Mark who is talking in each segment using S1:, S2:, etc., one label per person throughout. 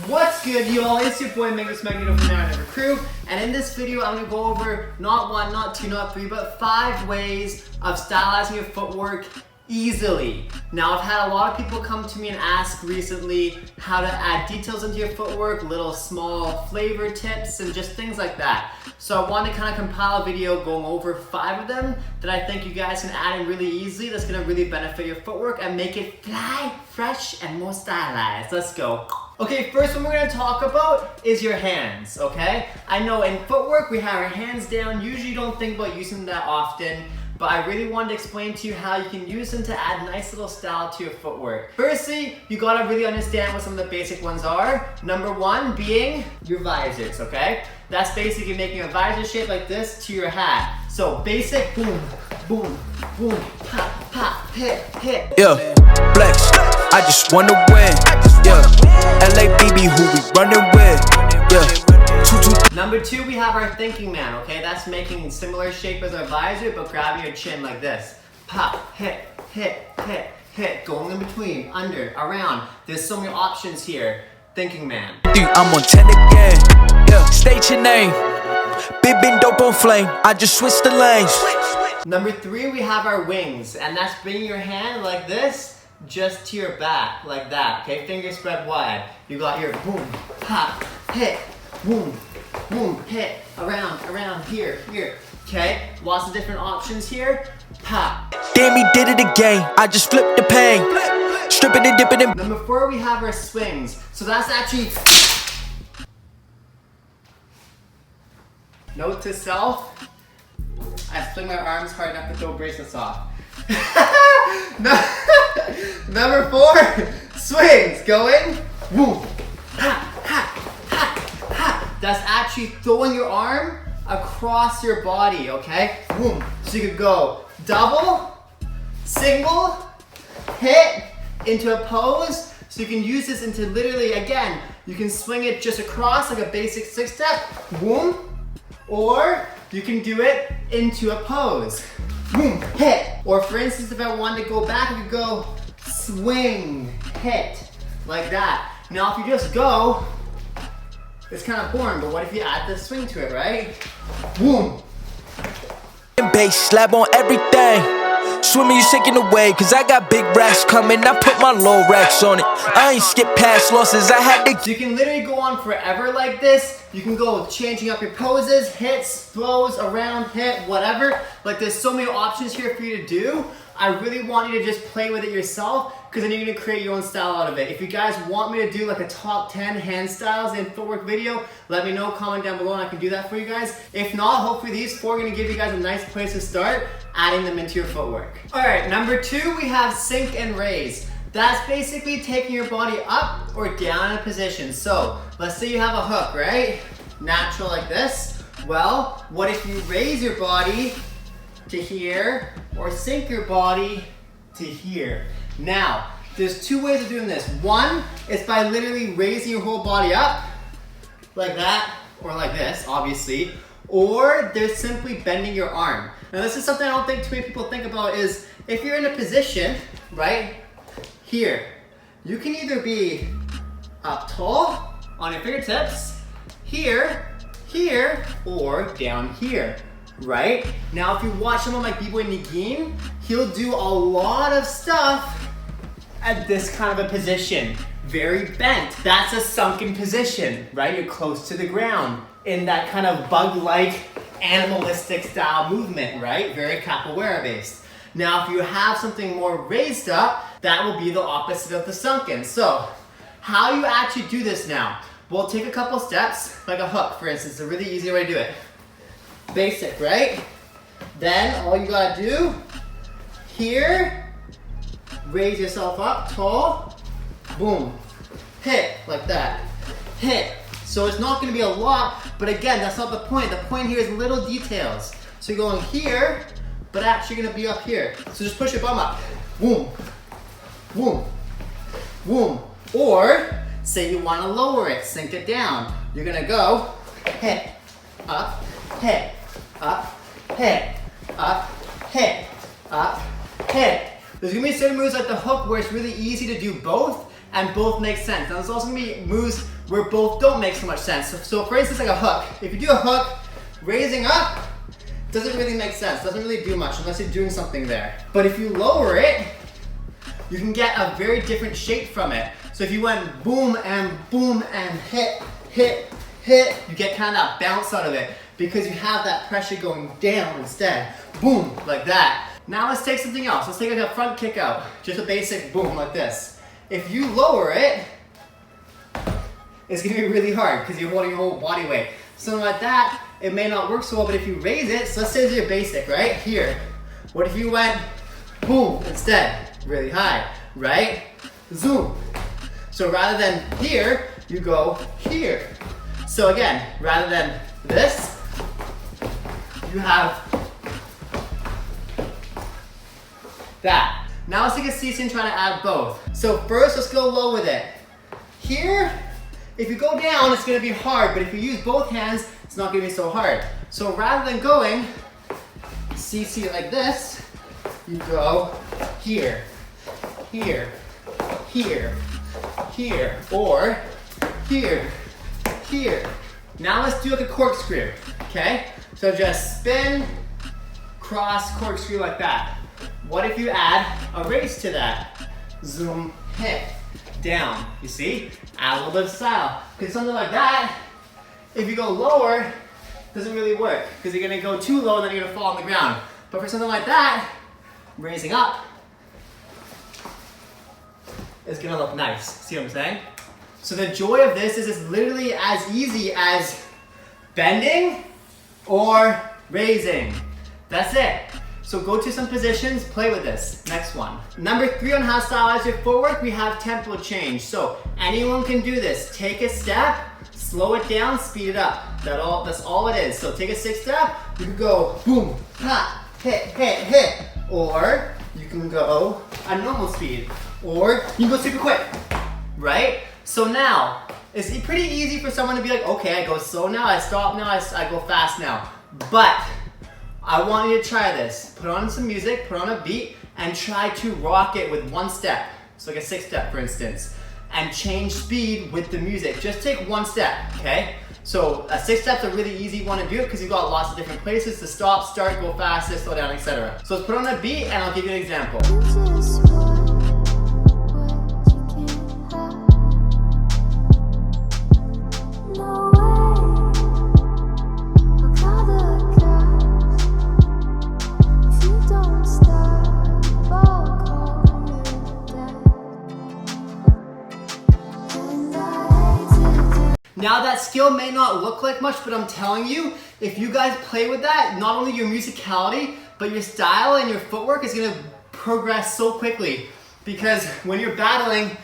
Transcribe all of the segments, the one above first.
S1: What's good, y'all? It's your boy Magnus.Magneto from Now Never Crew, and in this video I'm gonna go over not one, not two, not three, but 5 ways of stylizing your footwork easily. Now, I've had a lot of people come to me and ask recently how to add details into your footwork, little small flavor tips and just things like that. So I wanted to kind of compile a video going over 5 of them that I think you guys can add in really easily that's gonna really benefit your footwork and make it fly, fresh, and more stylized. Let's go. Okay, first one we're gonna talk about is your hands, okay? I know in footwork we have our hands down. Usually you don't think about using them that often, but I really wanted to explain to you how you can use them to add nice little style to your footwork. Firstly, you gotta really understand what some of the basic ones are. Number 1 being your visors, okay? That's basically making a visor shape like this to your hat. So basic, boom, boom, boom, pop, pop, hit, hit.
S2: Yeah, flex, I just wanna win. Yeah, LABB who we running with. Yeah.
S1: Number 2, we have our thinking man, okay? That's making similar shape as our visor, but grabbing your chin like this. Pop, hit, hit, hit, hit. Going in between, under, around. There's so many options here. Thinking man.
S2: I'm on 10 again. Yeah, state your name. Bboys on flame. I just switched the lanes.
S1: Number 3, we have our wings, and that's bringing your hand like this, just to your back, like that, okay? Fingers spread wide. You got your boom, pop, hit, boom, boom, hit, around, here, okay? Lots of different options here. Pop.
S2: Damn, he did it again. I just flipped the pain. Stripping and dipping and...
S1: Number 4, we have our swings. So that's actually... Note to self, I swing my arms hard enough to throw bracelets off. Number 4, swings. Going, woo, ha, ha, ha, ha. That's actually throwing your arm across your body, okay? Boom. So you could go double, single, hit, into a pose. So you can use this into literally, again, you can swing it just across like a basic 6-step, boom, or you can do it into a pose. Boom, hit. Or for instance, if I wanted to go back, I could go swing, hit, like that. Now if you just go, it's kind of boring, but what if you add the swing to it, right? Boom.
S2: Bass slab on everything. Swimming, you shaking away, cause I got big racks coming. I put my low racks on it. I ain't skip past losses, I had to.
S1: So you can literally go on forever like this. You can go changing up your poses, hits, throws, around, hit, whatever. Like there's so many options here for you to do. I really want you to just play with it yourself, because then you're gonna create your own style out of it. If you guys want me to do like a top 10 hand styles in footwork video, let me know, comment down below and I can do that for you guys. If not, hopefully these 4 are gonna give you guys a nice place to start adding them into your footwork. All right, number 2, we have sink and raise. That's basically taking your body up or down in a position. So let's say you have a hook, right? Natural like this. Well, what if you raise your body to here or sink your body to here? Now, there's 2 ways of doing this. One is by literally raising your whole body up like that or like this, obviously, or there's simply bending your arm. Now this is something I don't think too many people think about is if you're in a position, right, here, you can either be up tall on your fingertips, here, or down here, right? Now if you watch someone like Bboys, he'll do a lot of stuff at this kind of a position. Very bent. That's a sunken position, right? You're close to the ground in that kind of bug-like animalistic style movement, right? Very capoeira based. Now if you have something more raised up, that will be the opposite of the sunken. So how you actually do this now? We'll take a couple steps, like a hook for instance, a really easy way to do it. Basic, right? Then all you gotta do, here, raise yourself up tall, boom, hit like that, hit. So it's not gonna be a lot, but again, that's not the point. The point here is little details. So you're going here, but actually gonna be up here. So just push your bum up, boom, boom, boom. Or say you wanna lower it, sink it down. You're gonna go hit, up, hit, up, hit, up, hit, up, hit. There's gonna be certain moves like the hook where it's really easy to do both, and both make sense. Now there's also gonna be moves where both don't make so much sense. So for instance, like a hook. If you do a hook, raising up, doesn't really make sense. Doesn't really do much unless you're doing something there. But if you lower it, you can get a very different shape from it. So if you went boom and hit, hit, hit, you get kind of that bounce out of it because you have that pressure going down instead. Boom, like that. Now let's take something else. Let's take like a front kick out. Just a basic boom like this. If you lower it, it's gonna be really hard because you're holding your whole body weight. Something like that, it may not work so well, but if you raise it, so let's say this is your basic, right? Here. What if you went boom instead? Really high, right? Zoom. So rather than here, you go here. So again, rather than this, you have that. Now let's take a CC and try to add both. So first, let's go low with it. Here, if you go down, it's gonna be hard, but if you use both hands, it's not gonna be so hard. So rather than going CC like this, you go here, here, here, here, or here, here. Now let's do like a corkscrew, okay? So just spin, cross, corkscrew like that. What if you add a raise to that? Zoom, hit, down, you see? Add a little bit of style. Because something like that, if you go lower, doesn't really work. Because you're gonna go too low and then you're gonna fall on the ground. But for something like that, raising up, it's gonna look nice. See what I'm saying? So the joy of this is it's literally as easy as bending or raising. That's it. So go to some positions, play with this. Next one. Number 3 on how to stylize your footwork, we have tempo change. So anyone can do this. Take a step, slow it down, speed it up. That's all it is. So take a 6 step, you can go boom, ha, hit, hit, hit. Or you can go a normal speed. Or you can go super quick, right? So now, it's pretty easy for someone to be like, okay, I go slow now, I stop now, I go fast now. But I want you to try this. Put on some music, put on a beat, and try to rock it with 1 step. So like a 6 step, for instance. And change speed with the music. Just take 1 step, okay? So a 6 step's a really easy one to do because you've got lots of different places to stop, start, go faster, slow down, etc. So let's put on a beat and I'll give you an example. Now that skill may not look like much, but I'm telling you, if you guys play with that, not only your musicality, but your style and your footwork is gonna progress so quickly. Because when you're battling,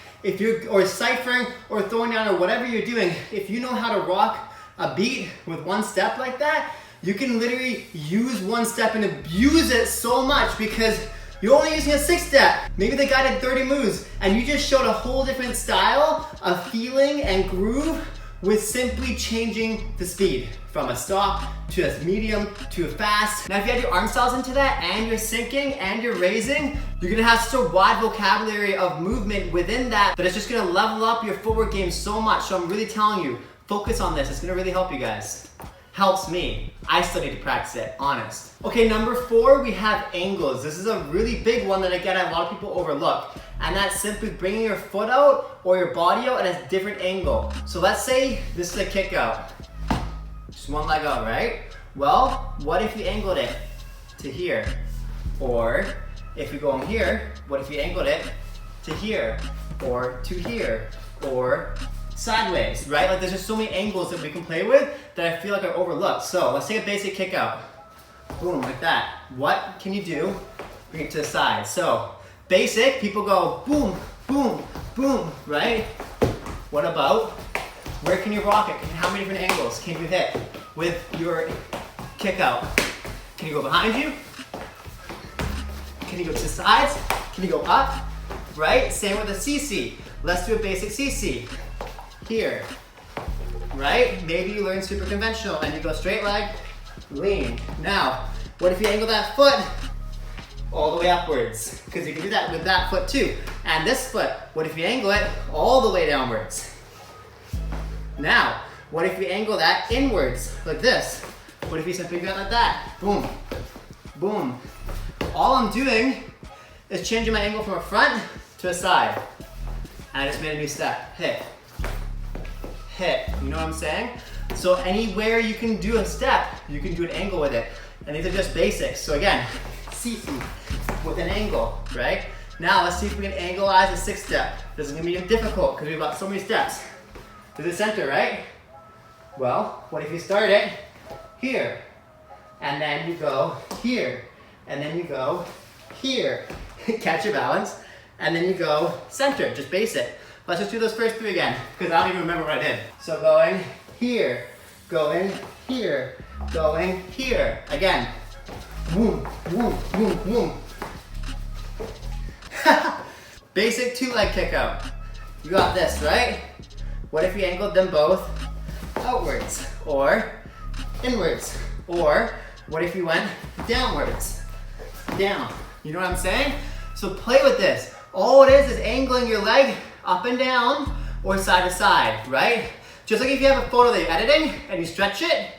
S1: or ciphering, or throwing down, or whatever you're doing, if you know how to rock a beat with 1 step like that, you can literally use 1 step and abuse it so much because you're only using a 6 step. Maybe the guy did 30 moves, and you just showed a whole different style of feeling and groove with simply changing the speed from a stop to a medium to a fast. Now if you add your arm styles into that and you're sinking and you're raising, you're gonna have such a wide vocabulary of movement within that it's just gonna level up your footwork game so much. So I'm really telling you, focus on this. It's gonna really help you guys. Helps me. I still need to practice it, honest. Okay, number 4, we have angles. This is a really big one that again, a lot of people overlook. And that's simply bringing your foot out or your body out at a different angle. So let's say this is a kick out. Just 1 leg out, right? Well, what if you angled it to here? Or if you go in here, what if you angled it to here? Or to here? Or sideways, right? Like there's just so many angles that we can play with that I feel like are overlooked. So let's take a basic kick out. Boom, like that. What can you do? Bring it to the side. So basic, people go boom, boom, boom, right? What about, where can you rock it? How many different angles can you hit with your kick out? Can you go behind you? Can you go to the sides? Can you go up? Right? Same with a CC. Let's do a basic CC. Here, right? Maybe you learn super conventional and you go straight leg, lean. Now, what if you angle that foot all the way upwards? Because you can do that with that foot too. And this foot, what if you angle it all the way downwards? Now, what if we angle that inwards, like this? What if you simply go like that? Boom, boom. All I'm doing is changing my angle from a front to a side. And I just made a new step. Hit, hit, you know what I'm saying? So anywhere you can do a step, you can do an angle with it. And these are just basics. So again, CC with an angle, right? Now let's see if we can anglize a 6th step. This is gonna be difficult because we've got so many steps. To the center, right? Well, what if you start it here? And then you go here. And then you go here. Catch your balance. And then you go center, just basic. Let's just do those first 3 again, because I don't even remember what I did. So going here, going here, going here. Again. Boom, boom, boom, boom. Basic 2-leg kick out. You got this, right? What if you angled them both outwards or inwards? Or what if you went downwards? Down. You know what I'm saying? So play with this. All it is angling your leg up and down or side to side, right? Just like if you have a photo that you're editing and you stretch it,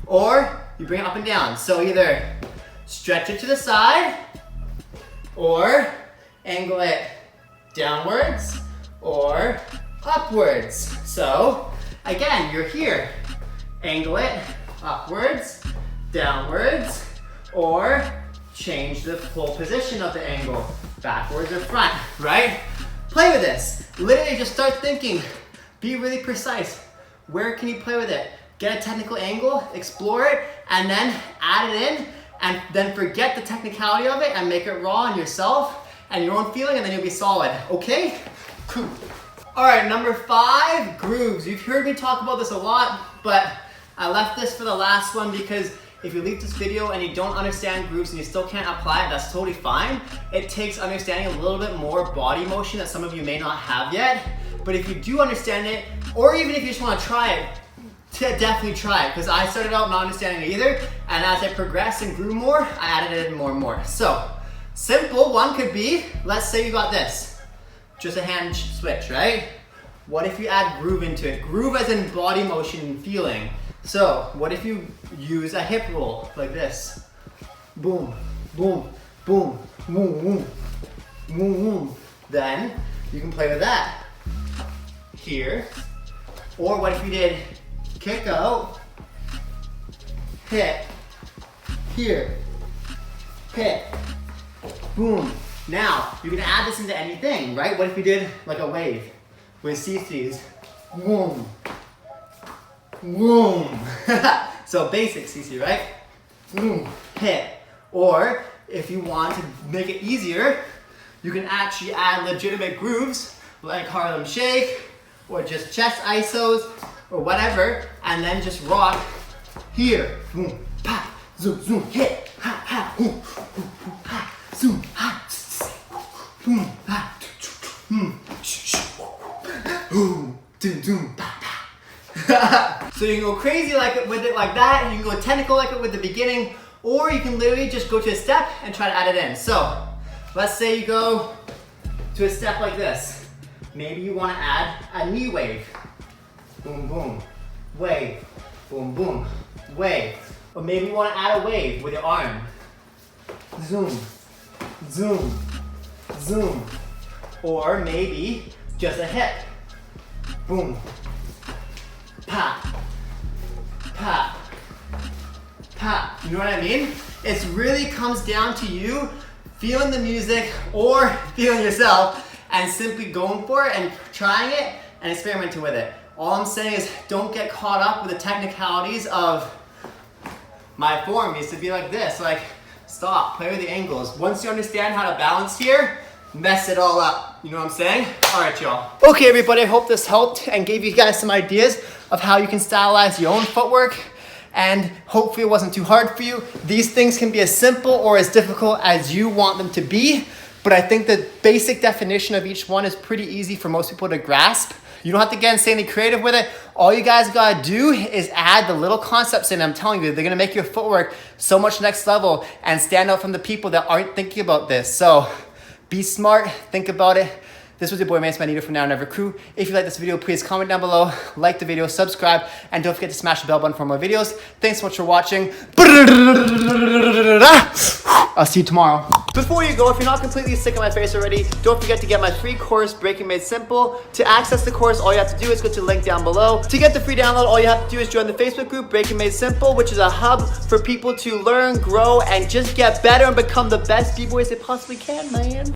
S1: or you bring it up and down. So either stretch it to the side or angle it downwards or upwards. So again, you're here. Angle it upwards, downwards, or change the whole position of the angle, backwards or front, right? Play with this. Literally just start thinking. Be really precise. Where can you play with it? Get a technical angle, explore it, and then add it in, and then forget the technicality of it and make it raw and yourself and your own feeling, and then you'll be solid, okay? Cool. All right, number 5, grooves. You've heard me talk about this a lot, but I left this for the last one because if you leave this video and you don't understand grooves and you still can't apply it, that's totally fine. It takes understanding a little bit more body motion that some of you may not have yet. But if you do understand it, or even if you just want to try it, definitely try it, because I started out not understanding it either, and as I progressed and grew more, I added it in more and more. So, simple one could be, let's say you got this, just a hand switch, right? What if you add groove into it? Groove as in body motion and feeling. So, what if you use a hip roll like this? Boom, boom, boom, boom, boom, boom, boom. Then you can play with that here. Or what if you did kick out, hit, here, hit, boom. Now, you can add this into anything, right? What if you did like a wave with CC's? Boom, boom. So basic CC, right? Boom, hit. Or if you want to make it easier, you can actually add legitimate grooves like Harlem Shake or just chest isos or whatever, and then just rock here. Boom, pa, zoom, zoom, hit, ha, ha, boom, boom, boom, ha, zoom, ha, boom, ha, boom, boom, doom, doom, pa, pa. So you can go crazy with it like that, and you can go technical like it with the beginning, or you can literally just go to a step and try to add it in. So let's say you go to a step like this. Maybe you want to add a knee wave. Boom, boom, wave, boom, boom, wave. Or maybe you want to add a wave with your arm. Zoom, zoom, zoom. Or maybe just a hip. Boom, pop, pop, pop. You know what I mean? It really comes down to you feeling the music or feeling yourself and simply going for it and trying it and experimenting with it. All I'm saying is don't get caught up with the technicalities of my form used to be like this. Like, stop, play with the angles. Once you understand how to balance here, mess it all up. You know what I'm saying? All right, y'all. Okay, everybody, I hope this helped and gave you guys some ideas of how you can stylize your own footwork. And hopefully it wasn't too hard for you. These things can be as simple or as difficult as you want them to be. But I think the basic definition of each one is pretty easy for most people to grasp. You don't have to get insanely creative with it. All you guys gotta do is add the little concepts in. I'm telling you, they're gonna make your footwork so much next level and stand out from the people that aren't thinking about this. So be smart, think about it, This was your boy Magnus.Magneto from Now and Never Crew. If you like this video, please comment down below, like the video, subscribe, and don't forget to smash the bell button for more videos. Thanks so much for watching. I'll see you tomorrow. Before you go, if you're not completely sick of my face already, don't forget to get my free course, Breaking Made Simple. To access the course, all you have to do is go to the link down below. To get the free download, all you have to do is join the Facebook group, Breaking Made Simple, which is a hub for people to learn, grow, and just get better and become the best B-boys they possibly can, man.